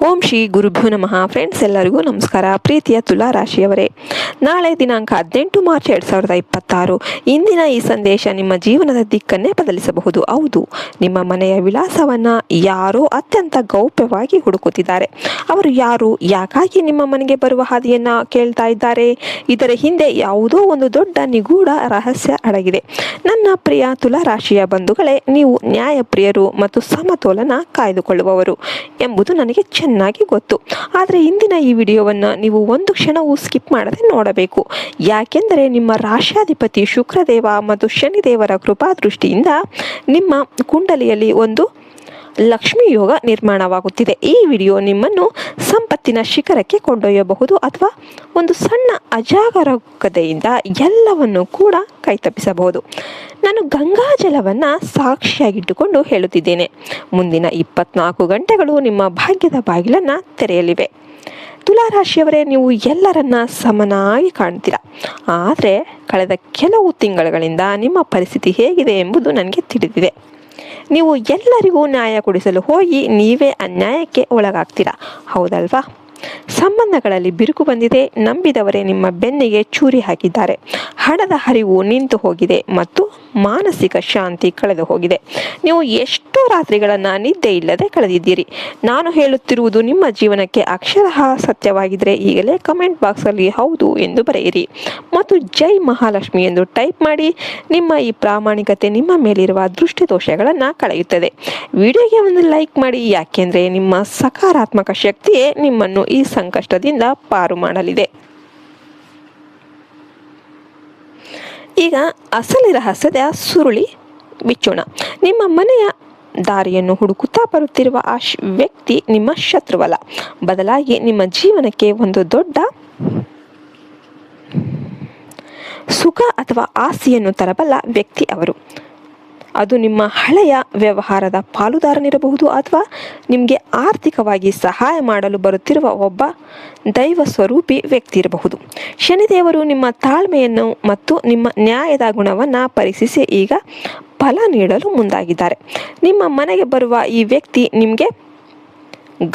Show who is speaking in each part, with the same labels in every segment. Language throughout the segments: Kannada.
Speaker 1: ಓಂ ಶ್ರೀ ಗುರುಭ್ಯೋ ನಮಃ. ಫ್ರೆಂಡ್ಸ್, ಎಲ್ಲರಿಗೂ ನಮಸ್ಕಾರ. ಪ್ರೀತಿಯ ತುಲಾ ರಾಶಿಯವರೇ, ನಾಳೆ ದಿನಾಂಕ 18 ಮಾರ್ಚ್ 2026. ಇಂದಿನ ಈ ಸಂದೇಶ ನಿಮ್ಮ ಜೀವನದ ದಿಕ್ಕನ್ನೇ ಬದಲಿಸಬಹುದು. ಹೌದು, ನಿಮ್ಮ ಮನೆಯ ವಿಳಾಸವನ್ನು ಯಾರೋ ಅತ್ಯಂತ ಗೌಪ್ಯವಾಗಿ ಹುಡುಕುತ್ತಿದ್ದಾರೆ. ಅವರು ಯಾರು, ಯಾಕಾಗಿ ನಿಮ್ಮ ಮನೆಗೆ ಬರುವ ಹಾದಿಯನ್ನು ಕೇಳ್ತಾ ಇದ್ದಾರೆ? ಇದರ ಹಿಂದೆ ಯಾವುದೋ ಒಂದು ದೊಡ್ಡ ನಿಗೂಢ ರಹಸ್ಯ ಅಡಗಿದೆ. ನನ್ನ ಪ್ರಿಯ ತುಲಾ ರಾಶಿಯ ಬಂಧುಗಳೇ, ನೀವು ನ್ಯಾಯಪ್ರಿಯರು ಮತ್ತು ಸಮತೋಲನ ಕಾಯ್ದುಕೊಳ್ಳುವವರು ಎಂಬುದು ನನಗೆ ಚೆನ್ನಾಗಿ ಗೊತ್ತು. ಆದರೆ ಇಂದಿನ ಈ ವಿಡಿಯೋವನ್ನು ನೀವು ಒಂದು ಕ್ಷಣವೂ ಸ್ಕಿಪ್ ಮಾಡದೆ ನೋಡಬೇಕು. ಯಾಕೆಂದರೆ ನಿಮ್ಮ ರಾಶ್ಯಾಧಿಪತಿ ಶುಕ್ರದೇವ ಮತ್ತು ಶನಿದೇವರ ಕೃಪಾದೃಷ್ಟಿಯಿಂದ ನಿಮ್ಮ ಕುಂಡಲಿಯಲ್ಲಿ ಒಂದು ಲಕ್ಷ್ಮಿ ಯೋಗ ನಿರ್ಮಾಣವಾಗುತ್ತಿದೆ. ಈ ವಿಡಿಯೋ ನಿಮ್ಮನ್ನು ಸಂಪತ್ತಿನ ಶಿಖರಕ್ಕೆ ಕೊಂಡೊಯ್ಯಬಹುದು ಅಥವಾ ಒಂದು ಸಣ್ಣ ಅಜಾಗರೂಕತೆಯಿಂದ ಎಲ್ಲವನ್ನು ಕೂಡ ಕೈತಪ್ಪಿಸಬಹುದು. ನಾನು ಗಂಗಾಜಲವನ್ನು ಸಾಕ್ಷಿಯಾಗಿಟ್ಟುಕೊಂಡು ಹೇಳುತ್ತಿದ್ದೇನೆ. ಮುಂದಿನ 24 ಗಂಟೆಗಳು ನಿಮ್ಮ ಭಾಗ್ಯದ ಬಾಗಿಲನ್ನು ತೆರೆಯಲಿವೆ. ತುಲಾರಾಶಿಯವರೇ, ನೀವು ಎಲ್ಲರನ್ನ ಸಮನಾಗಿ ಕಾಣ್ತೀರಾ. ಆದರೆ ಕಳೆದ ಕೆಲವು ತಿಂಗಳುಗಳಿಂದ ನಿಮ್ಮ ಪರಿಸ್ಥಿತಿ ಹೇಗಿದೆ ಎಂಬುದು ನನಗೆ ತಿಳಿದಿದೆ. ನೀವು ಎಲ್ಲರಿಗೂ ನ್ಯಾಯ ಕೊಡಿಸಲು ಹೋಗಿ ನೀವೇ ಅನ್ಯಾಯಕ್ಕೆ ಒಳಗಾಗ್ತೀರಾ, ಹೌದಲ್ವಾ? ಸಂಬಂಧಗಳಲ್ಲಿ ಬಿರುಕು ಬಂದಿದೆ. ನಂಬಿದವರೇ ನಿಮ್ಮ ಬೆನ್ನಿಗೆ ಚೂರಿ ಹಾಕಿದ್ದಾರೆ. ಹಣದ ಹರಿವು ನಿಂತು ಹೋಗಿದೆ ಮತ್ತು ಮಾನಸಿಕ ಶಾಂತಿ ಕಳೆದು ಹೋಗಿದೆ. ನೀವು ಎಷ್ಟೋ ರಾತ್ರಿಗಳನ್ನು ನಿದ್ದೆ ಇಲ್ಲದೆ ಕಳೆದಿದ್ದೀರಿ. ನಾನು ಹೇಳುತ್ತಿರುವುದು ನಿಮ್ಮ ಜೀವನಕ್ಕೆ ಅಕ್ಷರಶಃ ಸತ್ಯವಾಗಿದ್ದರೆ ಈಗಲೇ ಕಮೆಂಟ್ ಬಾಕ್ಸಲ್ಲಿ ಹೌದು ಎಂದು ಬರೆಯಿರಿ ಮತ್ತು ಜೈ ಮಹಾಲಕ್ಷ್ಮಿ ಎಂದು ಟೈಪ್ ಮಾಡಿ. ನಿಮ್ಮ ಈ ಪ್ರಾಮಾಣಿಕತೆ ನಿಮ್ಮ ಮೇಲಿರುವ ದೃಷ್ಟಿದೋಷಗಳನ್ನು ಕಳೆಯುತ್ತದೆ. ವಿಡಿಯೋಗೆ ಒಂದು ಲೈಕ್ ಮಾಡಿ, ಯಾಕೆಂದರೆ ನಿಮ್ಮ ಸಕಾರಾತ್ಮಕ ಶಕ್ತಿಯೇ ನಿಮ್ಮನ್ನು ಈ ಸಂಕಷ್ಟದಿಂದ ಪಾರು ಮಾಡಲಿದೆ. ಈಗ ಅಸಲಿ ರಹಸ್ಯದ ಸುರುಳಿ ಬಿಚ್ಚೋಣ. ನಿಮ್ಮ ಮನೆಯ ದಾರಿಯನ್ನು ಹುಡುಕುತ್ತಾ ಬರುತ್ತಿರುವ ಆ ವ್ಯಕ್ತಿ ನಿಮ್ಮ ಶತ್ರುವಲ್ಲ, ಬದಲಾಗಿ ನಿಮ್ಮ ಜೀವನಕ್ಕೆ ಒಂದು ದೊಡ್ಡ ಸುಖ ಅಥವಾ ಆಸ್ತಿಯನ್ನು ತರಬಲ್ಲ ವ್ಯಕ್ತಿ ಅವರು. ಅದು ನಿಮ್ಮ ಹಳೆಯ ವ್ಯವಹಾರದ ಪಾಲುದಾರನಿರಬಹುದು ಅಥವಾ ನಿಮಗೆ ಆರ್ಥಿಕವಾಗಿ ಸಹಾಯ ಮಾಡಲು ಬರುತ್ತಿರುವ ಒಬ್ಬ ದೈವ ಸ್ವರೂಪಿ ವ್ಯಕ್ತಿ ಇರಬಹುದು. ಶನಿದೇವರು ನಿಮ್ಮ ತಾಳ್ಮೆಯನ್ನು ಮತ್ತು ನಿಮ್ಮ ನ್ಯಾಯದ ಗುಣವನ್ನು ಪರೀಕ್ಷಿಸಿ ಈಗ ಫಲ ನೀಡಲು ಮುಂದಾಗಿದ್ದಾರೆ. ನಿಮ್ಮ ಮನೆಗೆ ಬರುವ ಈ ವ್ಯಕ್ತಿ ನಿಮಗೆ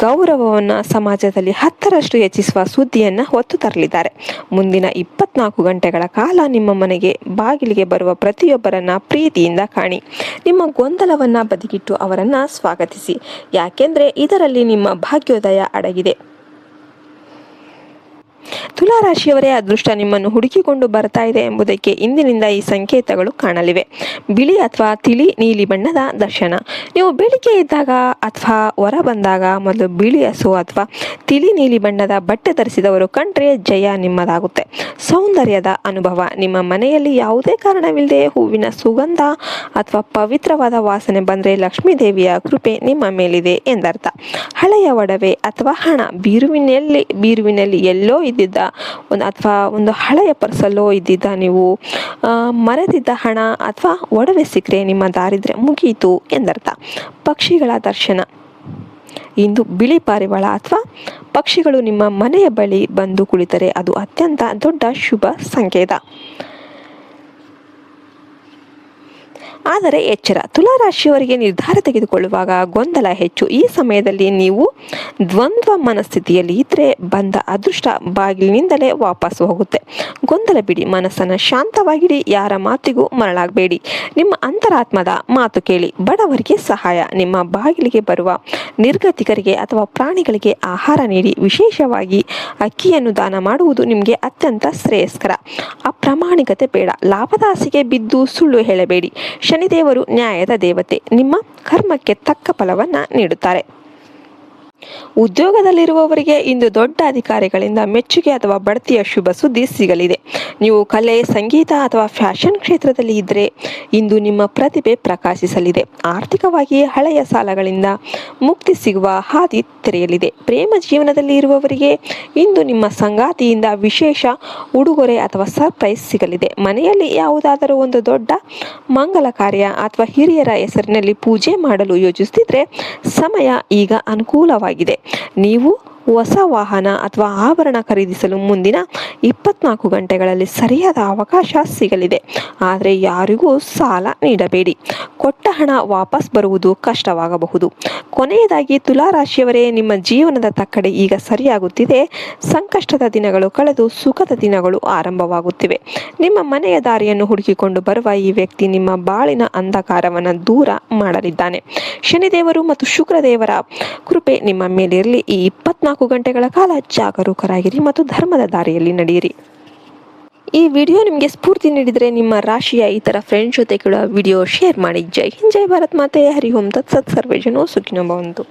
Speaker 1: ಗೌರವವನ್ನು ಸಮಾಜದಲ್ಲಿ 10ರಷ್ಟು ಹೆಚ್ಚಿಸುವ ಸುದ್ದಿಯನ್ನು ಹೊತ್ತು ತರಲಿದ್ದಾರೆ. ಮುಂದಿನ 24 ಗಂಟೆಗಳ ಕಾಲ ನಿಮ್ಮ ಮನೆಗೆ ಬಾಗಿಲಿಗೆ ಬರುವ ಪ್ರತಿಯೊಬ್ಬರನ್ನ ಪ್ರೀತಿಯಿಂದ ಕಾಣಿ. ನಿಮ್ಮ ಗೊಂದಲವನ್ನು ಬದಿಗಿಟ್ಟು ಅವರನ್ನು ಸ್ವಾಗತಿಸಿ, ಯಾಕೆಂದರೆ ಇದರಲ್ಲಿ ನಿಮ್ಮ ಭಾಗ್ಯೋದಯ ಅಡಗಿದೆ. ತುಲಾರಾಶಿಯವರೇ, ಅದೃಷ್ಟ ನಿಮ್ಮನ್ನು ಹುಡುಕಿಕೊಂಡು ಬರ್ತಾ ಇದೆ ಎಂಬುದಕ್ಕೆ ಇಂದಿನಿಂದ ಈ ಸಂಕೇತಗಳು ಕಾಣಲಿವೆ. ಬಿಳಿ ಅಥವಾ ತಿಳಿ ನೀಲಿ ಬಣ್ಣದ ದರ್ಶನ. ನೀವು ಬೆಳಿಗ್ಗೆ ಇದ್ದಾಗ ಅಥವಾ ಹೊರ ಬಂದಾಗ ಮೊದಲು ಬಿಳಿ ಹಸು ಅಥವಾ ತಿಳಿ ನೀಲಿ ಬಣ್ಣದ ಬಟ್ಟೆ ಧರಿಸಿದವರು ಕಂಡ್ರೆ ಜಯ ನಿಮ್ಮದಾಗುತ್ತೆ. ಸೌಂದರ್ಯದ ಅನುಭವ. ನಿಮ್ಮ ಮನೆಯಲ್ಲಿ ಯಾವುದೇ ಕಾರಣವಿಲ್ಲದೆ ಹೂವಿನ ಸುಗಂಧ ಅಥವಾ ಪವಿತ್ರವಾದ ವಾಸನೆ ಬಂದರೆ ಲಕ್ಷ್ಮೀ ದೇವಿಯ ಕೃಪೆ ನಿಮ್ಮ ಮೇಲಿದೆ ಎಂದರ್ಥ. ಹಳೆಯ ಒಡವೆ ಅಥವಾ ಹಣ. ಬೀರುವಿನಲ್ಲಿ ಎಲ್ಲೋ ಇದ್ದಿದ್ದ ಅಥವಾ ಒಂದು ಹಳೆಯ ಪರ್ಸಲ್ಲೋ ಇದ್ದಿದ್ದ ನೀವು ಮರೆತಿದ್ದ ಹಣ ಅಥವಾ ಒಡವೆ ಸಿಕ್ಕರೆ ನಿಮ್ಮ ದಾರಿದ್ರ್ಯ ಮುಗಿಯಿತು ಎಂದರ್ಥ. ಪಕ್ಷಿಗಳ ದರ್ಶನ. ಇಂದು ಬಿಳಿ ಪಾರಿವಾಳ ಅಥವಾ ಪಕ್ಷಿಗಳು ನಿಮ್ಮ ಮನೆಯ ಬಳಿ ಬಂದು ಕುಳಿತರೆ ಅದು ಅತ್ಯಂತ ದೊಡ್ಡ ಶುಭ ಸಂಕೇತ. ಆದರೆ ಎಚ್ಚರ, ತುಲಾರಾಶಿಯವರಿಗೆ ನಿರ್ಧಾರ ತೆಗೆದುಕೊಳ್ಳುವಾಗ ಗೊಂದಲ ಹೆಚ್ಚು. ಈ ಸಮಯದಲ್ಲಿ ನೀವು ದ್ವಂದ್ವ ಮನಸ್ಥಿತಿಯಲ್ಲಿ ಇದ್ದರೆ ಬಂದ ಅದೃಷ್ಟ ಬಾಗಿಲಿನಿಂದಲೇ ವಾಪಸ್ ಹೋಗುತ್ತೆ. ಗೊಂದಲ ಬಿಡಿ, ಮನಸ್ಸನ್ನು ಶಾಂತವಾಗಿಡಿ, ಯಾರ ಮಾತಿಗೂ ಮರಳಾಗಬೇಡಿ. ನಿಮ್ಮ ಅಂತರಾತ್ಮದ ಮಾತು ಕೇಳಿ. ಬಡವರಿಗೆ ಸಹಾಯ. ನಿಮ್ಮ ಬಾಗಿಲಿಗೆ ಬರುವ ನಿರ್ಗತಿಕರಿಗೆ ಅಥವಾ ಪ್ರಾಣಿಗಳಿಗೆ ಆಹಾರ ನೀಡಿ. ವಿಶೇಷವಾಗಿ ಅಕ್ಕಿಯನ್ನು ದಾನ ಮಾಡುವುದು ನಿಮಗೆ ಅತ್ಯಂತ ಶ್ರೇಯಸ್ಕರ. ಅಪ್ರಾಮಾಣಿಕತೆ ಬೇಡ. ಲಾಭದಾಸಿಗೆ ಬಿದ್ದು ಸುಳ್ಳು ಹೇಳಬೇಡಿ. ಶನಿದೇವರು ನ್ಯಾಯದ ದೇವತೆ, ನಿಮ್ಮ ಕರ್ಮಕ್ಕೆ ತಕ್ಕ ಫಲವನ್ನು ನೀಡುತ್ತಾರೆ. ಉದ್ಯೋಗದಲ್ಲಿರುವವರಿಗೆ ಇಂದು ದೊಡ್ಡ ಅಧಿಕಾರಿಗಳಿಂದ ಮೆಚ್ಚುಗೆ ಅಥವಾ ಬಡ್ತಿಯ ಶುಭ ಸುದ್ದಿ ಸಿಗಲಿದೆ. ನೀವು ಕಲೆ, ಸಂಗೀತ ಅಥವಾ ಫ್ಯಾಷನ್ ಕ್ಷೇತ್ರದಲ್ಲಿ ಇದ್ದರೆ ಇಂದು ನಿಮ್ಮ ಪ್ರತಿಭೆ ಪ್ರಕಾಶಿಸಲಿದೆ. ಆರ್ಥಿಕವಾಗಿ ಹಳೆಯ ಸಾಲಗಳಿಂದ ಮುಕ್ತಿ ಸಿಗುವ ಹಾದಿ ತೆರೆಯಲಿದೆ. ಪ್ರೇಮ ಜೀವನದಲ್ಲಿ ಇರುವವರಿಗೆ ಇಂದು ನಿಮ್ಮ ಸಂಗಾತಿಯಿಂದ ವಿಶೇಷ ಉಡುಗೊರೆ ಅಥವಾ ಸರ್ಪ್ರೈಸ್ ಸಿಗಲಿದೆ. ಮನೆಯಲ್ಲಿ ಯಾವುದಾದರೂ ಒಂದು ದೊಡ್ಡ ಮಂಗಲ ಕಾರ್ಯ ಅಥವಾ ಹಿರಿಯರ ಹೆಸರಿನಲ್ಲಿ ಪೂಜೆ ಮಾಡಲು ಯೋಚಿಸುತ್ತಿದ್ದರೆ ಸಮಯ ಈಗ ಅನುಕೂಲವಾಗಿದೆ. ನೀವು ಹೊಸ ವಾಹನ ಅಥವಾ ಆಭರಣ ಖರೀದಿಸಲು ಮುಂದಿನ 24 ಗಂಟೆಗಳಲ್ಲಿ ಸರಿಯಾದ ಅವಕಾಶ ಸಿಗಲಿದೆ. ಆದರೆ ಯಾರಿಗೂ ಸಾಲ ನೀಡಬೇಡಿ. ಕೊಟ್ಟ ಹಣ ವಾಪಸ್ ಬರುವುದು ಕಷ್ಟವಾಗಬಹುದು. ಕೊನೆಯದಾಗಿ ತುಲಾ ರಾಶಿಯವರೇ, ನಿಮ್ಮ ಜೀವನದ ತಕ್ಕಡೆ ಈಗ ಸರಿಯಾಗುತ್ತಿದೆ. ಸಂಕಷ್ಟದ ದಿನಗಳು ಕಳೆದು ಸುಖದ ದಿನಗಳು ಆರಂಭವಾಗುತ್ತಿವೆ. ನಿಮ್ಮ ಮನೆಯ ದಾರಿಯನ್ನು ಹುಡುಕಿಕೊಂಡು ಬರುವ ಈ ವ್ಯಕ್ತಿ ನಿಮ್ಮ ಬಾಳಿನ ಅಂಧಕಾರವನ್ನು ದೂರ ಮಾಡಲಿದ್ದಾನೆ. ಶನಿದೇವರು ಮತ್ತು ಶುಕ್ರದೇವರ ಕೃಪೆ ನಿಮ್ಮ ಮೇಲಿರಲಿ. ಈ 24 ಗಂಟೆಗಳ ಕಾಲ ಜಾಗರೂಕರಾಗಿರಿ ಮತ್ತು ಧರ್ಮದ ದಾರಿಯಲ್ಲಿ ನಡೆಯಿರಿ. ಈ ವಿಡಿಯೋ ನಿಮಗೆ ಸ್ಫೂರ್ತಿ ನೀಡಿದರೆ ನಿಮ್ಮ ರಾಶಿಯ ಇತರ ಫ್ರೆಂಡ್ಸ್ ಜೊತೆ ಕೂಡ ವಿಡಿಯೋ ಶೇರ್ ಮಾಡಿ. ಜೈ ಹಿಂದ್, ಜೈ ಭಾರತ್ ಮಾತೆ, ಹರಿ ಓಂ ತತ್ಸತ್, ಸರ್ವೇ ಜನೋ ಸುಖಿನೋ ಭವಂತು.